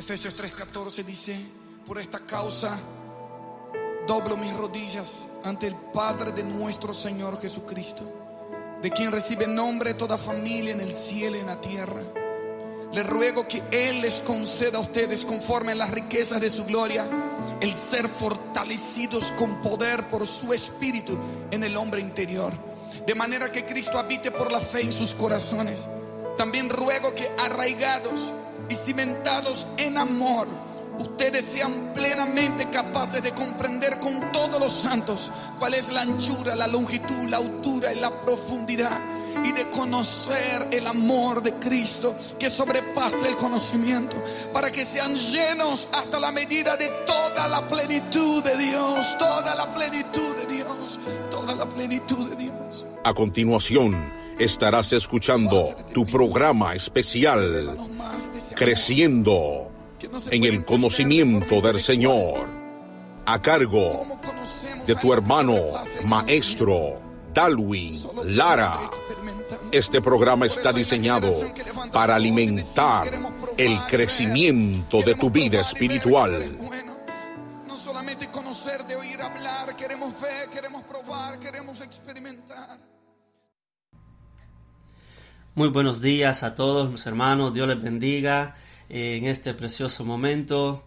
Efesios 3:14 dice: por esta causa doblo mis rodillas ante el Padre de nuestro Señor Jesucristo, de quien recibe nombre toda familia en el cielo y en la tierra. Le ruego que Él les conceda a ustedes, conforme a las riquezas de su gloria, el ser fortalecidos con poder por su Espíritu en el hombre interior, de manera que Cristo habite por la fe en sus corazones. También ruego que, arraigados y cimentados en amor, ustedes sean plenamente capaces de comprender con todos los santos cuál es la anchura, la longitud, la altura y la profundidad, y de conocer el amor de Cristo que sobrepasa el conocimiento, para que sean llenos hasta la medida de toda la plenitud de Dios, toda la plenitud de Dios, toda la plenitud de Dios. A continuación estarás escuchando tu programa especial, Creciendo en el Conocimiento del Señor, a cargo de tu hermano maestro Dalwin Lara. Este programa está diseñado para alimentar el crecimiento de tu vida espiritual. No solamente conocer, de oír hablar, queremos ver, queremos probar, queremos experimentar. Muy buenos días a todos mis hermanos, Dios les bendiga en este precioso momento.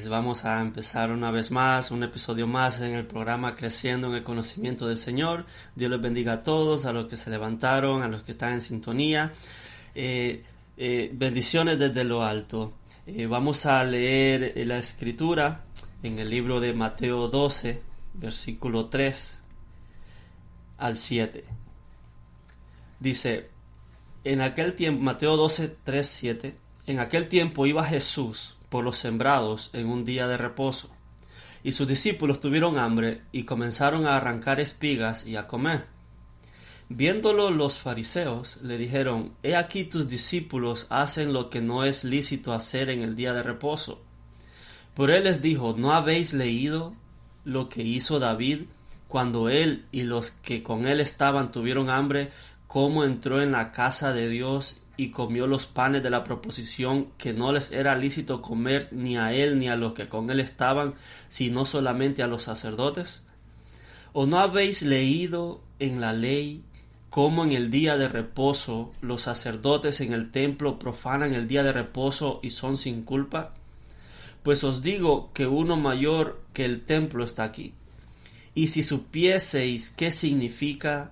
Vamos a empezar una vez más, un episodio más en el programa Creciendo en el Conocimiento del Señor. Dios les bendiga a todos, a los que se levantaron, a los que están en sintonía. Bendiciones desde lo alto. Vamos a leer la escritura en el libro de Mateo 12, versículo 3 al 7. Dice, en aquel tiempo, Mateo 12, 3, 7, en aquel tiempo iba Jesús por los sembrados en un día de reposo, y sus discípulos tuvieron hambre y comenzaron a arrancar espigas y a comer. Viéndolo los fariseos le dijeron: he aquí tus discípulos hacen lo que no es lícito hacer en el día de reposo. Pero él les dijo: ¿no habéis leído lo que hizo David cuando él y los que con él estaban tuvieron hambre, cómo entró en la casa de Dios y comió los panes de la proposición, que no les era lícito comer ni a él ni a los que con él estaban, sino solamente a los sacerdotes? ¿O no habéis leído en la ley cómo en el día de reposo los sacerdotes en el templo profanan el día de reposo y son sin culpa? Pues os digo que uno mayor que el templo está aquí. Y si supieseis qué significa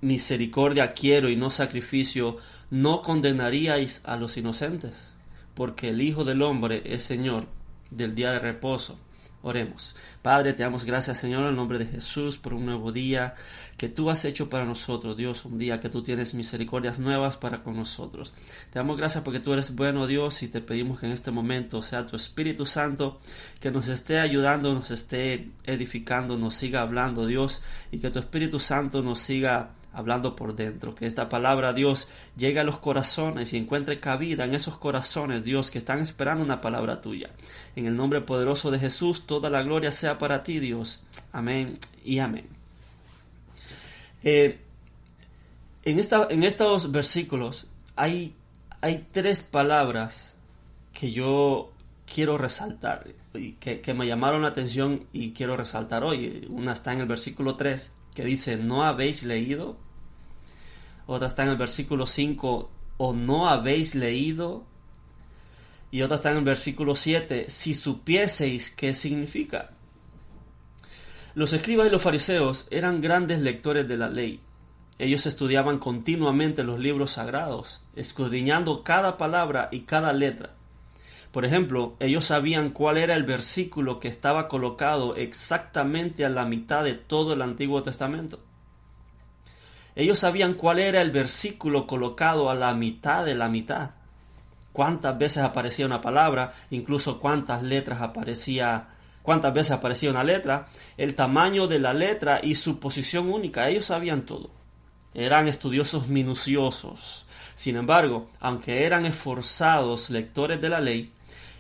misericordia quiero y no sacrificio, no condenaríais a los inocentes, porque el Hijo del Hombre es Señor del día de reposo. Oremos. Padre, te damos gracias, Señor, en el nombre de Jesús, por un nuevo día que tú has hecho para nosotros, Dios, un día que tú tienes misericordias nuevas para con nosotros. Te damos gracias porque tú eres bueno, Dios, y te pedimos que en este momento sea tu Espíritu Santo que nos esté ayudando, nos esté edificando, nos siga hablando, Dios, y que tu Espíritu Santo nos siga hablando por dentro, que esta palabra, Dios, llegue a los corazones y encuentre cabida en esos corazones, Dios, que están esperando una palabra tuya. En el nombre poderoso de Jesús, toda la gloria sea para ti, Dios. Amén y amén. En estos versículos hay tres palabras que yo quiero resaltar, y que me llamaron la atención y quiero resaltar hoy. Una está en el versículo 3, que dice: ¿no habéis leído? Otra está en el versículo 5, ¿o no habéis leído? Y otra está en el versículo 7, si supieseis qué significa. Los escribas y los fariseos eran grandes lectores de la ley. Ellos estudiaban continuamente los libros sagrados, escudriñando cada palabra y cada letra. Por ejemplo, ellos sabían cuál era el versículo que estaba colocado exactamente a la mitad de todo el Antiguo Testamento. Ellos sabían cuál era el versículo colocado a la mitad de la mitad. Cuántas veces aparecía una palabra, incluso cuántas veces aparecía una letra, el tamaño de la letra y su posición única. Ellos sabían todo. Eran estudiosos minuciosos. Sin embargo, aunque eran esforzados lectores de la ley,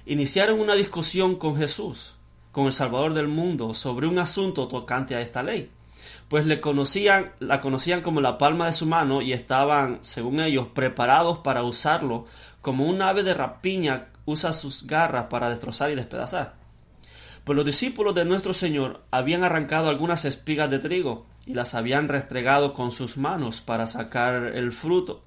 iniciaron una discusión con Jesús, con el Salvador del mundo, sobre un asunto tocante a esta ley. Pues la conocían como la palma de su mano y estaban, según ellos, preparados para usarlo como un ave de rapiña usa sus garras para destrozar y despedazar. Pues los discípulos de nuestro Señor habían arrancado algunas espigas de trigo y las habían restregado con sus manos para sacar el fruto.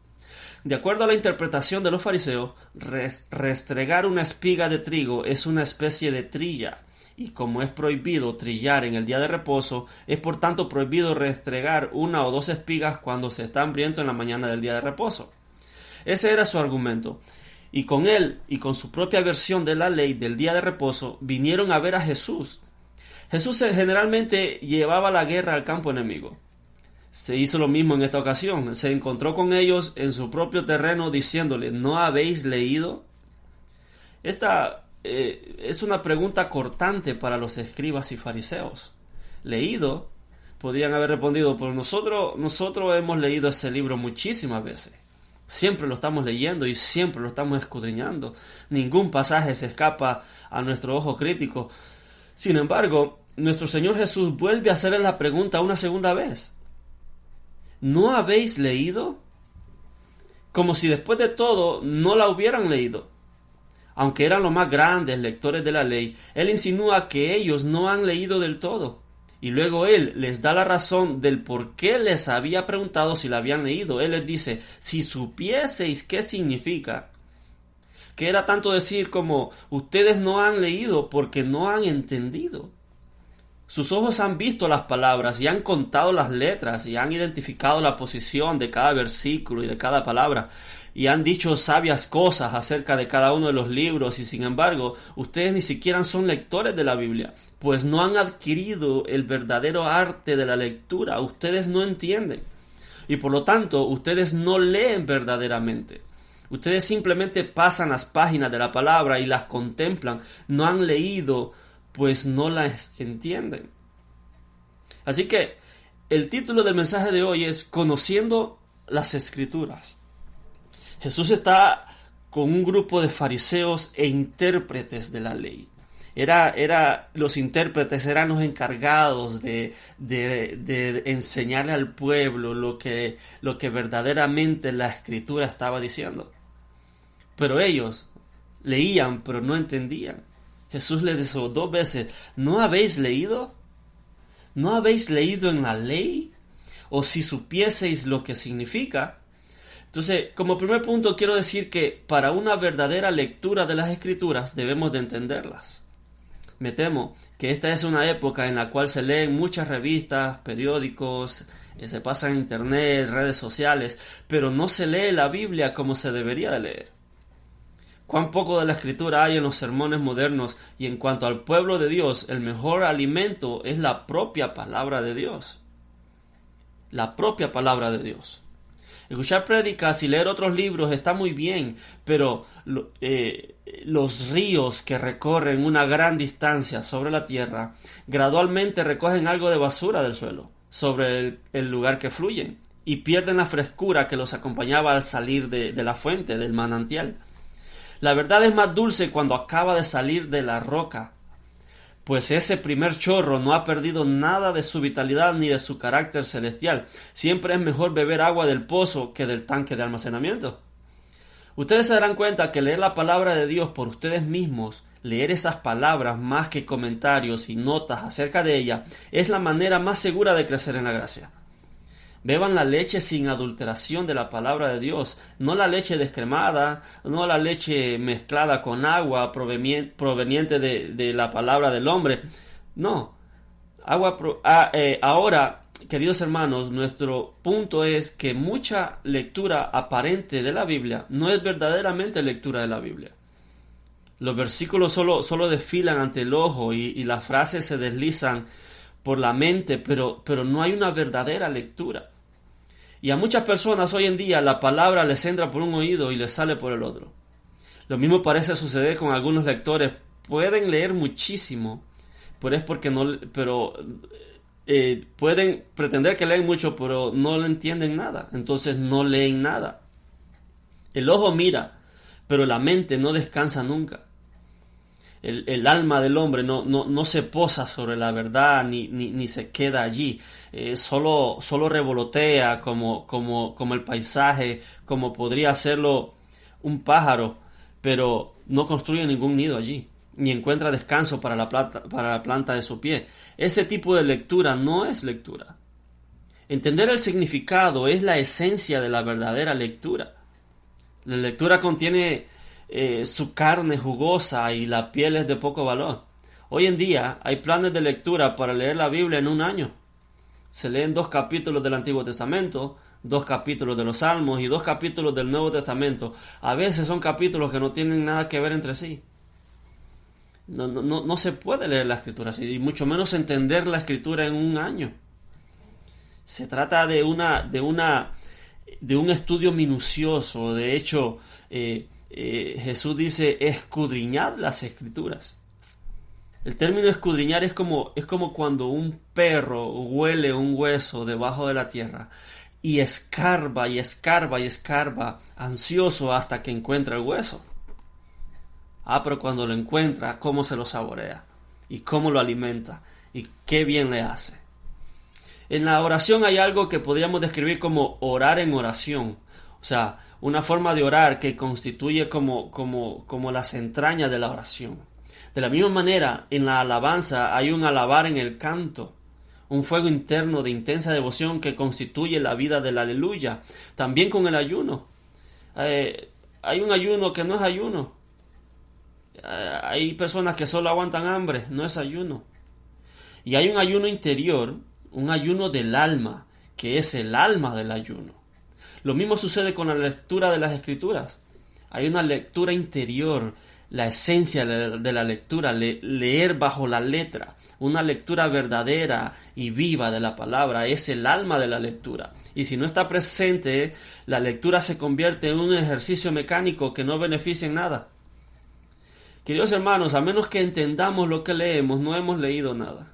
De acuerdo a la interpretación de los fariseos, restregar una espiga de trigo es una especie de trilla, y como es prohibido trillar en el día de reposo, es por tanto prohibido restregar una o dos espigas cuando se está hambriento en la mañana del día de reposo. Ese era su argumento. Y con él y con su propia versión de la ley del día de reposo vinieron a ver a Jesús. Jesús generalmente llevaba la guerra al campo enemigo. Se hizo lo mismo en esta ocasión. Se encontró con ellos en su propio terreno diciéndole: ¿no habéis leído? Esta es una pregunta cortante para los escribas y fariseos. ¿Leído? Podrían haber respondido: pues nosotros hemos leído ese libro muchísimas veces. Siempre lo estamos leyendo y siempre lo estamos escudriñando. Ningún pasaje se escapa a nuestro ojo crítico. Sin embargo, nuestro Señor Jesús vuelve a hacerle la pregunta una segunda vez. ¿No habéis leído? Como si después de todo no la hubieran leído. Aunque eran los más grandes lectores de la ley, Él insinúa que ellos no han leído del todo. Y luego Él les da la razón del por qué les había preguntado si la habían leído. Él les dice: si supieseis qué significa, que era tanto decir como: ustedes no han leído porque no han entendido. Sus ojos han visto las palabras y han contado las letras y han identificado la posición de cada versículo y de cada palabra y han dicho sabias cosas acerca de cada uno de los libros, y sin embargo ustedes ni siquiera son lectores de la Biblia, pues no han adquirido el verdadero arte de la lectura. Ustedes no entienden y por lo tanto ustedes no leen verdaderamente. Ustedes simplemente pasan las páginas de la palabra y las contemplan. No han leído, pues no las entienden. Así que el título del mensaje de hoy es Conociendo las Escrituras. Jesús está con un grupo de fariseos e intérpretes de la ley. Los intérpretes eran los encargados de enseñarle al pueblo lo que verdaderamente la Escritura estaba diciendo. Pero ellos leían, pero no entendían. Jesús les dijo 2 veces: ¿no habéis leído? ¿No habéis leído en la ley? O si supieseis lo que significa. Entonces, como primer punto quiero decir que para una verdadera lectura de las Escrituras debemos de entenderlas. Me temo que esta es una época en la cual se leen muchas revistas, periódicos, se pasa en internet, redes sociales, pero no se lee la Biblia como se debería de leer. Cuán poco de la Escritura hay en los sermones modernos, y en cuanto al pueblo de Dios, el mejor alimento es la propia palabra de Dios. La propia palabra de Dios. Escuchar prédicas y leer otros libros está muy bien, pero los ríos que recorren una gran distancia sobre la tierra gradualmente recogen algo de basura del suelo sobre el lugar que fluyen y pierden la frescura que los acompañaba al salir de la fuente, del manantial. La verdad es más dulce cuando acaba de salir de la roca, pues ese primer chorro no ha perdido nada de su vitalidad ni de su carácter celestial. Siempre es mejor beber agua del pozo que del tanque de almacenamiento. Ustedes se darán cuenta que leer la palabra de Dios por ustedes mismos, leer esas palabras más que comentarios y notas acerca de ella, es la manera más segura de crecer en la gracia. Beban la leche sin adulteración de la palabra de Dios, no la leche descremada, no la leche mezclada con agua proveniente de la palabra del hombre. No. Ahora, queridos hermanos, nuestro punto es que mucha lectura aparente de la Biblia no es verdaderamente lectura de la Biblia. Los versículos solo desfilan ante el ojo y las frases se deslizan por la mente, pero no hay una verdadera lectura. Y a muchas personas hoy en día la palabra les entra por un oído y les sale por el otro. Lo mismo parece suceder con algunos lectores. Pueden leer muchísimo, pueden pretender que leen mucho, pero no le entienden nada. Entonces no leen nada. El ojo mira, pero la mente no descansa nunca. El alma del hombre no se posa sobre la verdad ni se queda allí. Solo revolotea como el paisaje, como podría hacerlo un pájaro, pero no construye ningún nido allí, ni encuentra descanso para la planta de su pie. Ese tipo de lectura no es lectura. Entender el significado es la esencia de la verdadera lectura. La lectura contiene su carne jugosa y la piel es de poco valor. Hoy en día hay planes de lectura para leer la Biblia en un año. Se leen 2 capítulos del Antiguo Testamento, 2 capítulos de los Salmos y 2 capítulos del Nuevo Testamento. A veces son capítulos que no tienen nada que ver entre sí. No se puede leer la Escritura así, y mucho menos entender la Escritura en un año. Se trata de un estudio minucioso. De hecho, Jesús dice, escudriñad las Escrituras. El término escudriñar es como cuando un perro huele un hueso debajo de la tierra y escarba y escarba y escarba, ansioso hasta que encuentra el hueso. Pero cuando lo encuentra, cómo se lo saborea y cómo lo alimenta y qué bien le hace. En la oración hay algo que podríamos describir como orar en oración. O sea, una forma de orar que constituye como las entrañas de la oración. De la misma manera, en la alabanza hay un alabar en el canto, un fuego interno de intensa devoción que constituye la vida del aleluya. También con el ayuno. Hay un ayuno que no es ayuno. Hay personas que solo aguantan hambre, no es ayuno. Y hay un ayuno interior, un ayuno del alma, que es el alma del ayuno. Lo mismo sucede con la lectura de las Escrituras. Hay una lectura interior, la esencia de la lectura, leer bajo la letra, una lectura verdadera y viva de la palabra, es el alma de la lectura. Y si no está presente, la lectura se convierte en un ejercicio mecánico que no beneficia en nada. Queridos hermanos, a menos que entendamos lo que leemos, no hemos leído nada.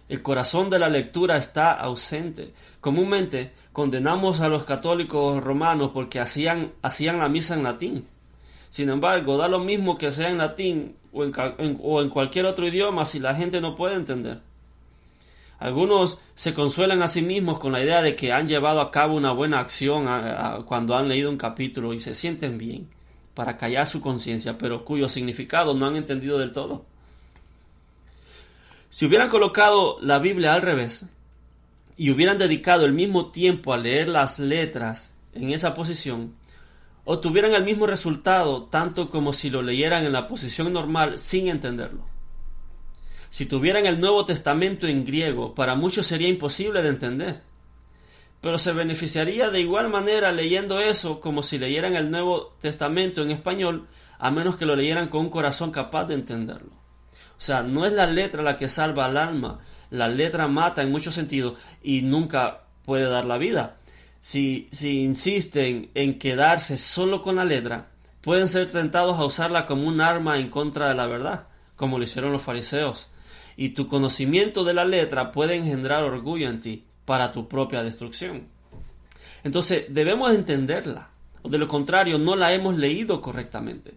El corazón de la lectura está ausente. Comúnmente condenamos a los católicos romanos porque hacían la misa en latín. Sin embargo, da lo mismo que sea en latín o en cualquier otro idioma si la gente no puede entender. Algunos se consuelan a sí mismos con la idea de que han llevado a cabo una buena acción cuando han leído un capítulo y se sienten bien para callar su conciencia, pero cuyo significado no han entendido del todo. Si hubieran colocado la Biblia al revés y hubieran dedicado el mismo tiempo a leer las letras en esa posición, obtuvieran el mismo resultado tanto como si lo leyeran en la posición normal sin entenderlo. Si tuvieran el Nuevo Testamento en griego, para muchos sería imposible de entender, pero se beneficiaría de igual manera leyendo eso como si leyeran el Nuevo Testamento en español, a menos que lo leyeran con un corazón capaz de entenderlo. O sea, no es la letra la que salva al alma. La letra mata en muchos sentidos y nunca puede dar la vida. Si insisten en quedarse solo con la letra, pueden ser tentados a usarla como un arma en contra de la verdad, como lo hicieron los fariseos. Y tu conocimiento de la letra puede engendrar orgullo en ti para tu propia destrucción. Entonces, debemos entenderla. O de lo contrario, no la hemos leído correctamente.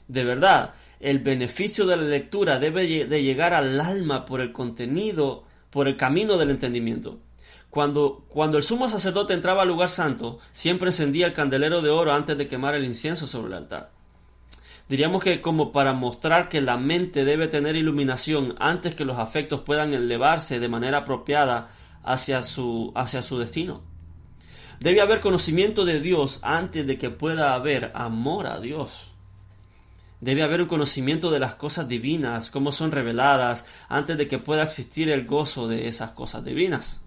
De verdad, el beneficio de la lectura debe de llegar al alma por el contenido, por el camino del entendimiento. Cuando el sumo sacerdote entraba al lugar santo, siempre encendía el candelero de oro antes de quemar el incienso sobre el altar. Diríamos que como para mostrar que la mente debe tener iluminación antes que los afectos puedan elevarse de manera apropiada hacia su destino. Debe haber conocimiento de Dios antes de que pueda haber amor a Dios. Debe haber un conocimiento de las cosas divinas, cómo son reveladas, antes de que pueda existir el gozo de esas cosas divinas.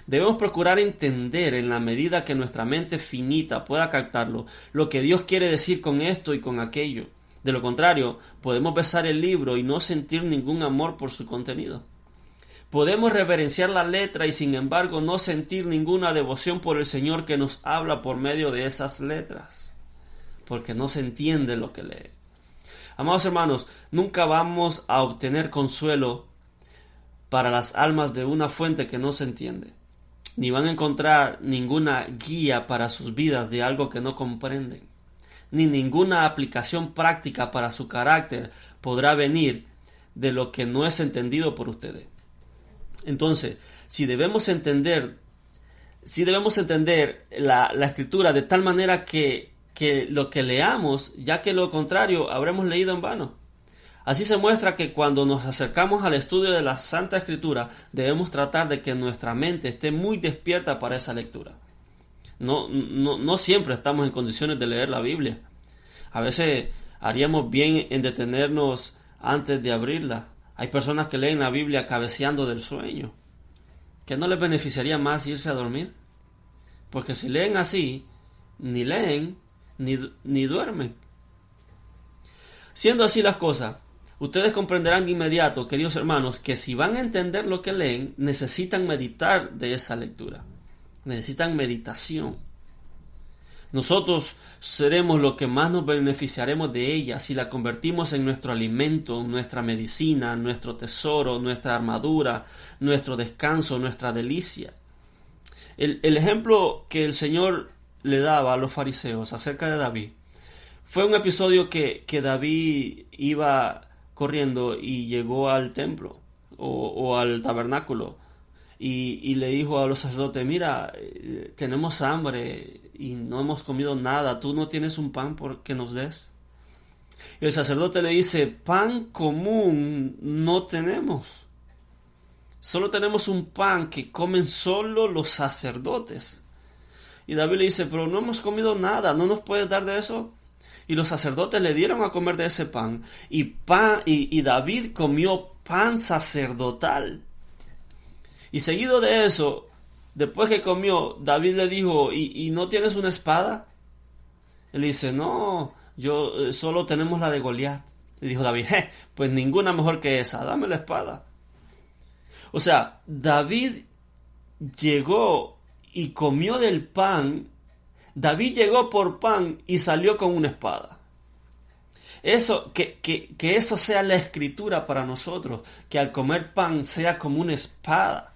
Debemos procurar entender, en la medida que nuestra mente finita pueda captarlo, lo que Dios quiere decir con esto y con aquello. De lo contrario, podemos besar el libro y no sentir ningún amor por su contenido. Podemos reverenciar la letra y sin embargo no sentir ninguna devoción por el Señor que nos habla por medio de esas letras, porque no se entiende lo que lee. Amados hermanos, nunca vamos a obtener consuelo para las almas de una fuente que no se entiende, ni van a encontrar ninguna guía para sus vidas de algo que no comprenden, ni ninguna aplicación práctica para su carácter podrá venir de lo que no es entendido por ustedes. Entonces, si debemos entender la Escritura de tal manera que que lo que leamos, ya que lo contrario habremos leído en vano. Así se muestra que cuando nos acercamos al estudio de la Santa Escritura, debemos tratar de que nuestra mente esté muy despierta para esa lectura. No siempre estamos en condiciones de leer la Biblia. A veces haríamos bien en detenernos antes de abrirla. Hay personas que leen la Biblia cabeceando del sueño. ¿Qué no les beneficiaría más irse a dormir? Porque si leen así, ni leen, ni duermen. Siendo así las cosas, ustedes comprenderán de inmediato, queridos hermanos, que si van a entender lo que leen, necesitan meditar de esa lectura. Necesitan meditación. Nosotros seremos los que más nos beneficiaremos de ella si la convertimos en nuestro alimento, nuestra medicina, nuestro tesoro, nuestra armadura, nuestro descanso, nuestra delicia. El ejemplo que el Señor le daba a los fariseos acerca de David fue un episodio que David iba corriendo y llegó al templo o al tabernáculo y le dijo a los sacerdotes: mira, tenemos hambre y no hemos comido nada, ¿tú no tienes un pan que nos des? Y el sacerdote le dice: pan común no tenemos. Solo tenemos un pan que comen solo los sacerdotes. Y David le dice: pero no hemos comido nada, ¿no nos puedes dar de eso? Y los sacerdotes le dieron a comer de ese pan. Y David comió pan sacerdotal. Y seguido de eso, después que comió, David le dijo: ¿Y no tienes una espada? Él dice: no, yo solo tenemos la de Goliat. Y dijo David: pues ninguna mejor que esa, dame la espada. O sea, David llegó y comió del pan. David llegó por pan y salió con una espada. Eso, que eso sea la escritura para nosotros, que al comer pan sea como una espada.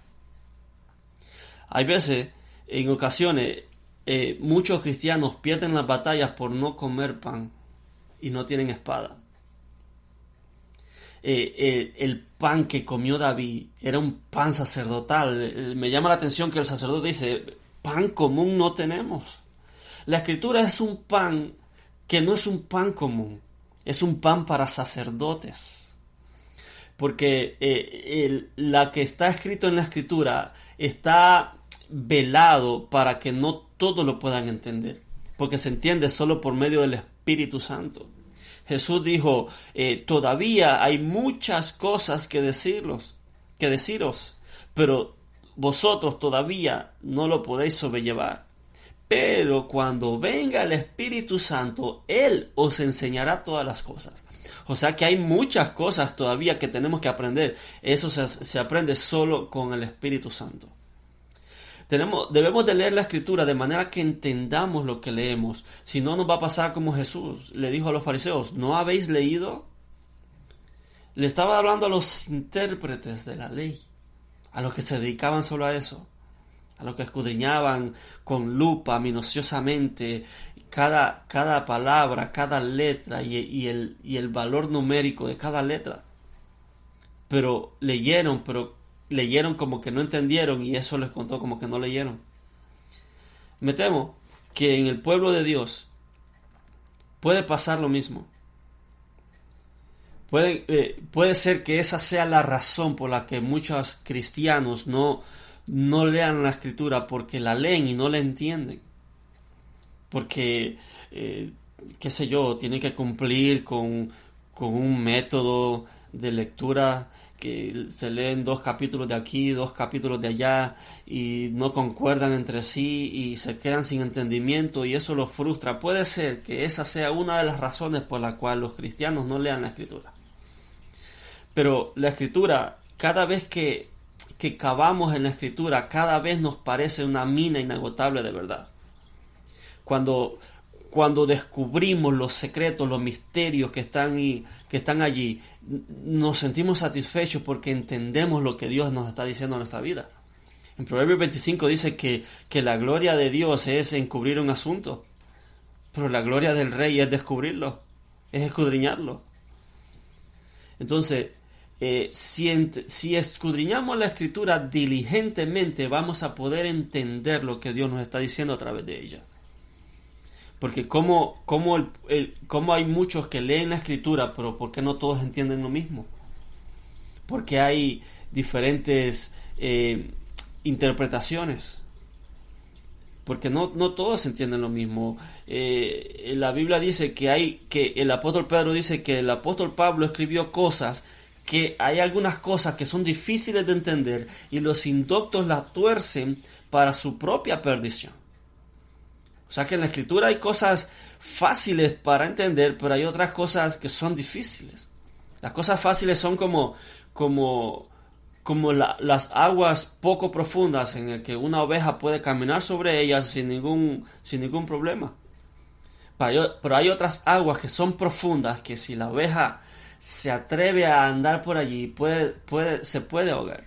Hay veces, en ocasiones, muchos cristianos pierden las batallas por no comer pan y no tienen espada. El pan que comió David era un pan sacerdotal. Me llama la atención que el sacerdote dice: pan común no tenemos. La escritura es un pan que no es un pan común, es un pan para sacerdotes. Porque la que está escrito en la escritura está velado para que no todos lo puedan entender, porque se entiende solo por medio del Espíritu Santo. Jesús dijo: todavía hay muchas cosas que deciros, pero vosotros todavía no lo podéis sobrellevar. Pero cuando venga el Espíritu Santo, Él os enseñará todas las cosas. O sea que hay muchas cosas todavía que tenemos que aprender. Eso se aprende solo con el Espíritu Santo. Debemos de leer la Escritura de manera que entendamos lo que leemos. Si no, nos va a pasar como Jesús le dijo a los fariseos: ¿no habéis leído? Le estaba hablando a los intérpretes de la ley, a los que se dedicaban solo a eso, a los que escudriñaban con lupa minuciosamente cada palabra, cada letra y el valor numérico de cada letra. Pero leyeron como que no entendieron, y eso les contó como que no leyeron. Me temo que en el pueblo de Dios puede pasar lo mismo. Puede ser que esa sea la razón por la que muchos cristianos no lean la Escritura, porque la leen y no la entienden. Porque, qué sé yo, tienen que cumplir con un método de lectura que se leen 2 capítulos de aquí, 2 capítulos de allá, y no concuerdan entre sí y se quedan sin entendimiento, y eso los frustra. Puede ser que esa sea una de las razones por la cual los cristianos no lean la Escritura. Pero la Escritura, cada vez que cavamos en la Escritura, cada vez nos parece una mina inagotable de verdad. Cuando descubrimos los secretos, los misterios que están allí, nos sentimos satisfechos porque entendemos lo que Dios nos está diciendo en nuestra vida. En Proverbios 25 dice que la gloria de Dios es encubrir un asunto, pero la gloria del Rey es descubrirlo, es escudriñarlo. Entonces, si escudriñamos la Escritura diligentemente, vamos a poder entender lo que Dios nos está diciendo a través de ella. Porque cómo hay muchos que leen la Escritura, pero ¿por qué no todos entienden lo mismo? Porque hay diferentes interpretaciones. Porque no todos entienden lo mismo. La Biblia dice que el apóstol Pedro dice que el apóstol Pablo escribió cosas, que hay algunas cosas que son difíciles de entender y los indoctos las tuercen para su propia perdición. O sea que en la Escritura hay cosas fáciles para entender, pero hay otras cosas que son difíciles. Las cosas fáciles son como las aguas poco profundas en el que una oveja puede caminar sobre ellas sin ningún problema. Pero hay otras aguas que son profundas que si la oveja se atreve a andar por allí se puede ahogar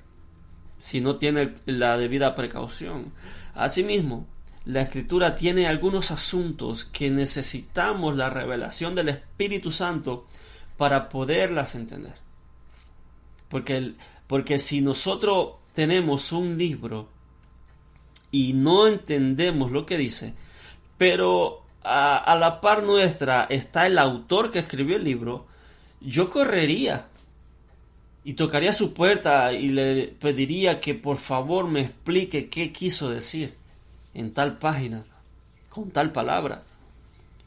si no tiene la debida precaución. Asimismo, la Escritura tiene algunos asuntos que necesitamos la revelación del Espíritu Santo para poderlas entender. Porque si nosotros tenemos un libro y no entendemos lo que dice, pero a la par nuestra está el autor que escribió el libro, yo correría y tocaría su puerta y le pediría que por favor me explique qué quiso decir en tal página, con tal palabra.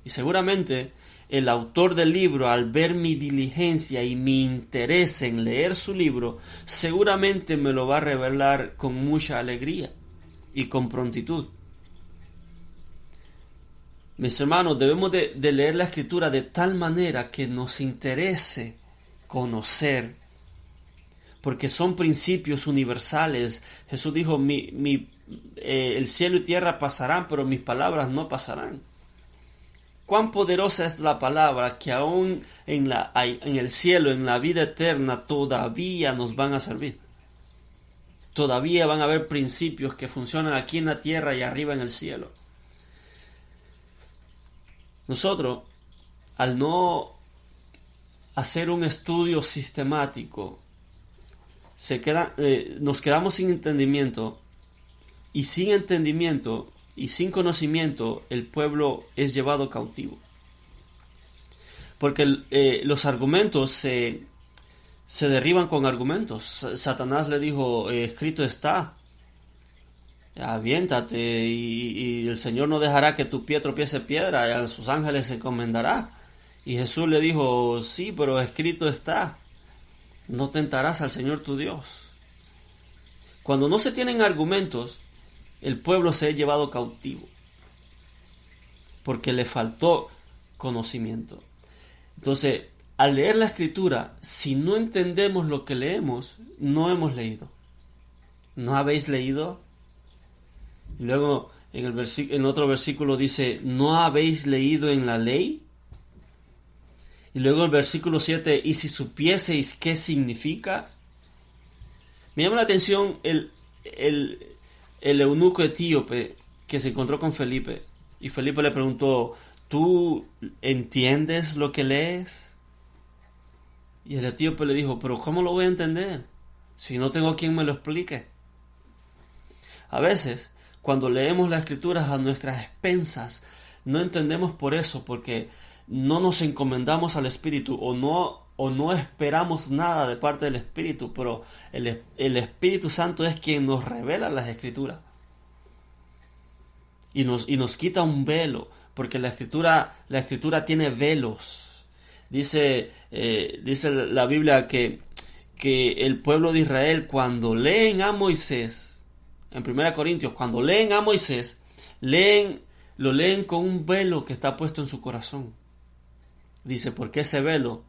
Y seguramente el autor del libro, al ver mi diligencia y mi interés en leer su libro, seguramente me lo va a revelar con mucha alegría y con prontitud. Mis hermanos, debemos de leer la Escritura de tal manera que nos interese conocer, porque son principios universales. Jesús dijo, el cielo y tierra pasarán, pero mis palabras no pasarán. Cuán poderosa es la palabra que aún en el cielo, en la vida eterna, todavía nos van a servir. Todavía van a haber principios que funcionan aquí en la tierra y arriba en el cielo. Nosotros, al no hacer un estudio sistemático, nos quedamos sin entendimiento, y sin entendimiento y sin conocimiento el pueblo es llevado cautivo. Porque los argumentos se derriban con argumentos. Satanás le dijo, escrito está, aviéntate y el Señor no dejará que tu pie tropiece piedra, y a sus ángeles se encomendará. Y Jesús le dijo, sí, pero escrito está, no tentarás al Señor tu Dios. Cuando no se tienen argumentos, el pueblo se ha llevado cautivo, porque le faltó conocimiento. Entonces, al leer la Escritura, si no entendemos lo que leemos, no hemos leído. ¿No habéis leído? Y luego en otro versículo dice, ¿no habéis leído en la ley? Y luego el versículo 7, ¿y si supieseis qué significa? Me llama la atención el eunuco etíope que se encontró con Felipe. Y Felipe le preguntó, ¿tú entiendes lo que lees? Y el etíope le dijo, ¿pero cómo lo voy a entender si no tengo quien me lo explique? A veces, cuando leemos las Escrituras a nuestras expensas, no entendemos por eso, porque no nos encomendamos al Espíritu o no esperamos nada de parte del Espíritu, pero el Espíritu Santo es quien nos revela las Escrituras y nos quita un velo, porque la Escritura tiene velos. Dice la Biblia que el pueblo de Israel, cuando leen a Moisés, en 1 Corintios, cuando leen a Moisés, lo leen con un velo que está puesto en su corazón. Dice, porque ese velo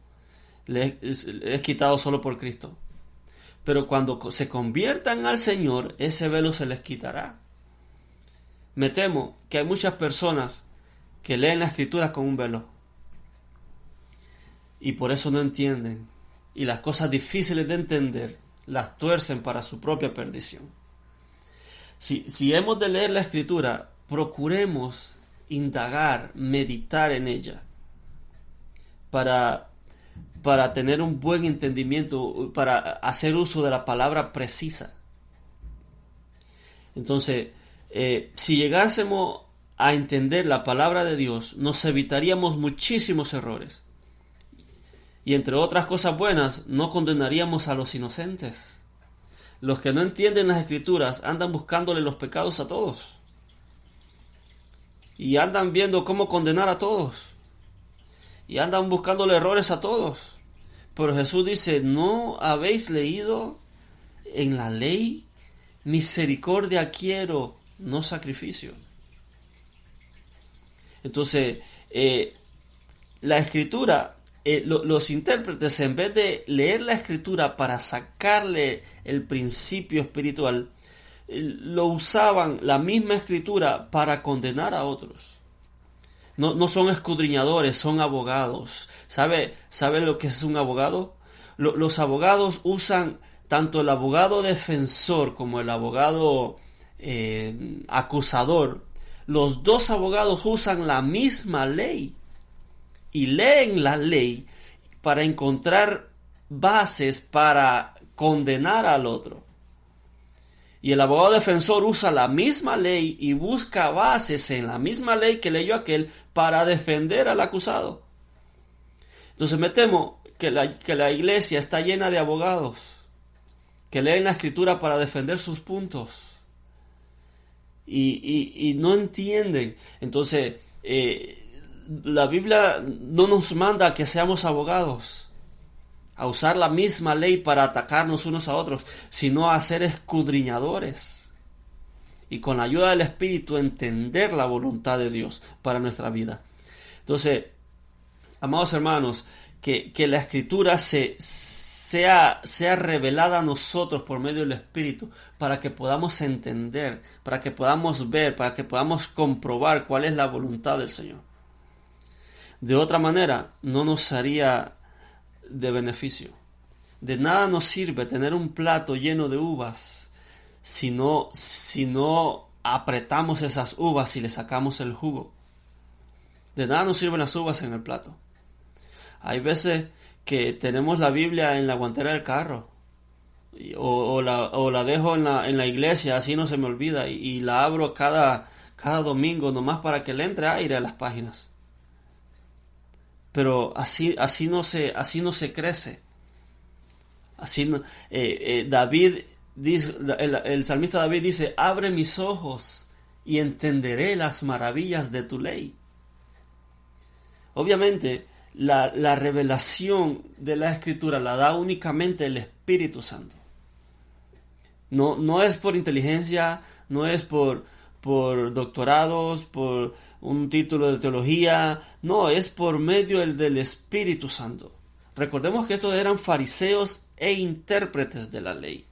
es quitado solo por Cristo. Pero cuando se conviertan al Señor, ese velo se les quitará. Me temo que hay muchas personas que leen la Escritura con un velo y por eso no entienden, y las cosas difíciles de entender las tuercen para su propia perdición. Si hemos de leer la Escritura, procuremos indagar, meditar en ella para tener un buen entendimiento, para hacer uso de la palabra precisa. Entonces, si llegásemos a entender la palabra de Dios, nos evitaríamos muchísimos errores. Y entre otras cosas buenas, no condenaríamos a los inocentes. Los que no entienden las Escrituras andan buscándole los pecados a todos. Y andan viendo cómo condenar a todos. Y andan buscándole errores a todos. Pero Jesús dice, ¿no habéis leído en la ley? Misericordia quiero, no sacrificio. Entonces, la Escritura, los intérpretes, en vez de leer la Escritura para sacarle el principio espiritual, lo usaban la misma Escritura para condenar a otros. No son escudriñadores, son abogados. ¿Sabe lo que es un abogado? Los abogados usan tanto el abogado defensor como el abogado acusador. Los dos abogados usan la misma ley y leen la ley para encontrar bases para condenar al otro. Y el abogado defensor usa la misma ley y busca bases en la misma ley que leyó aquel para defender al acusado. Entonces me temo que la iglesia está llena de abogados que leen la Escritura para defender sus puntos y no entienden. Entonces la Biblia no nos manda a que seamos abogados, a usar la misma ley para atacarnos unos a otros, sino a ser escudriñadores y con la ayuda del Espíritu entender la voluntad de Dios para nuestra vida. Entonces, amados hermanos, que la Escritura sea revelada a nosotros por medio del Espíritu para que podamos entender, para que podamos ver, para que podamos comprobar cuál es la voluntad del Señor. De otra manera, no nos haría de beneficio. De nada nos sirve tener un plato lleno de uvas si no apretamos esas uvas y le sacamos el jugo. De nada nos sirven las uvas en el plato. Hay veces que tenemos la Biblia en la guantera del carro o la dejo en la iglesia, así no se me olvida, y la abro cada domingo nomás para que le entre aire a las páginas. Pero así no se crece. Así no, David dice, el salmista David dice, abre mis ojos y entenderé las maravillas de tu ley. Obviamente, la revelación de la Escritura la da únicamente el Espíritu Santo. No es por inteligencia, no es por doctorados, por un título de teología, no, es por medio del Espíritu Santo. Recordemos que estos eran fariseos e intérpretes de la ley.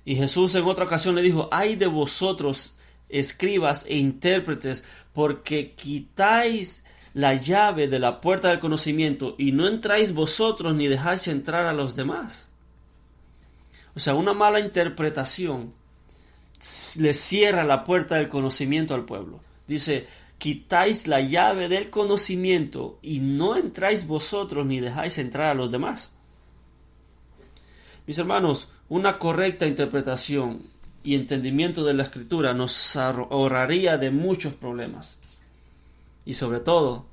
Y Jesús en otra ocasión le dijo, ay de vosotros, escribas e intérpretes, porque quitáis la llave de la puerta del conocimiento y no entráis vosotros ni dejáis entrar a los demás. O sea, una mala interpretación le cierra la puerta del conocimiento al pueblo. Dice, quitáis la llave del conocimiento y no entráis vosotros ni dejáis entrar a los demás. Mis hermanos, una correcta interpretación y entendimiento de la Escritura nos ahorraría de muchos problemas. Y sobre todo,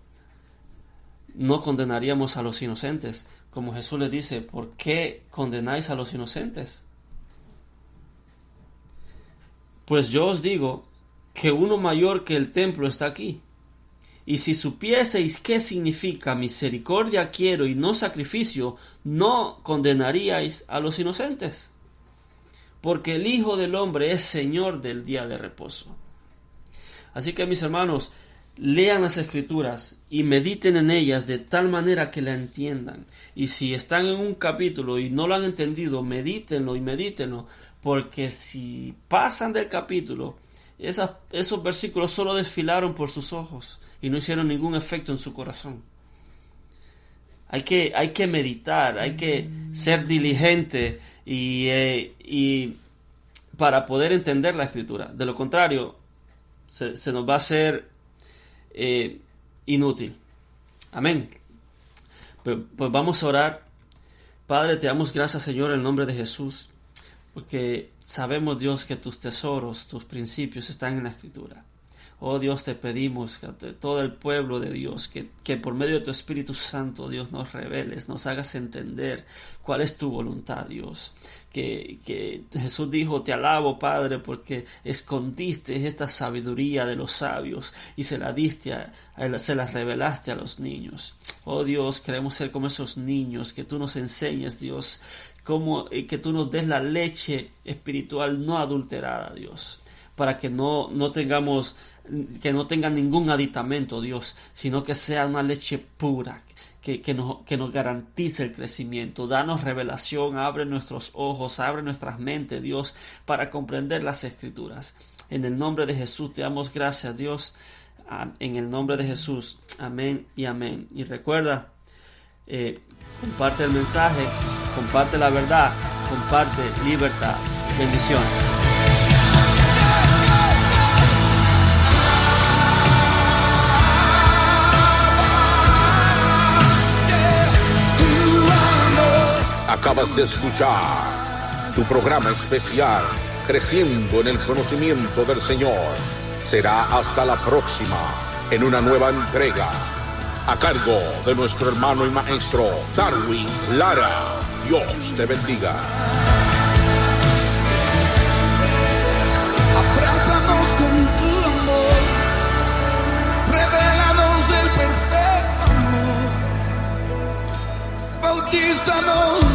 no condenaríamos a los inocentes. Como Jesús le dice, ¿por qué condenáis a los inocentes? Pues yo os digo que uno mayor que el templo está aquí. Y si supieseis qué significa misericordia quiero y no sacrificio, no condenaríais a los inocentes. Porque el Hijo del Hombre es Señor del día de reposo. Así que, mis hermanos, lean las Escrituras y mediten en ellas de tal manera que la entiendan. Y si están en un capítulo y no lo han entendido, medítenlo, porque si pasan del capítulo, esos versículos solo desfilaron por sus ojos y no hicieron ningún efecto en su corazón. Hay que meditar, hay que ser diligente y para poder entender la Escritura. De lo contrario, se nos va a hacer inútil. Amén. Pues vamos a orar. Padre, te damos gracias, Señor, en el nombre de Jesús, porque sabemos, Dios, que tus tesoros, tus principios están en la Escritura. Oh Dios, te pedimos que todo el pueblo de Dios, que por medio de tu Espíritu Santo, Dios, nos reveles, nos hagas entender cuál es tu voluntad, Dios. Que Jesús dijo, te alabo, Padre, porque escondiste esta sabiduría de los sabios y se la revelaste a los niños. Oh Dios, queremos ser como esos niños, que tú nos enseñes, Dios, que tú nos des la leche espiritual no adulterada, Dios, para que no tenga ningún aditamento, Dios, sino que sea una leche pura, que nos garantice el crecimiento. Danos revelación, abre nuestros ojos, abre nuestras mentes, Dios, para comprender las Escrituras. En el nombre de Jesús te damos gracias, Dios, en el nombre de Jesús, amén y amén. Y recuerda, comparte el mensaje, comparte la verdad, comparte libertad. Bendiciones. Acabas de escuchar tu programa especial, Creciendo en el Conocimiento del Señor. Será hasta la próxima, en una nueva entrega, a cargo de nuestro hermano y maestro, Darwin Lara. Dios te bendiga. Abrázanos con tu amor, revélanos el perfecto amor, bautízanos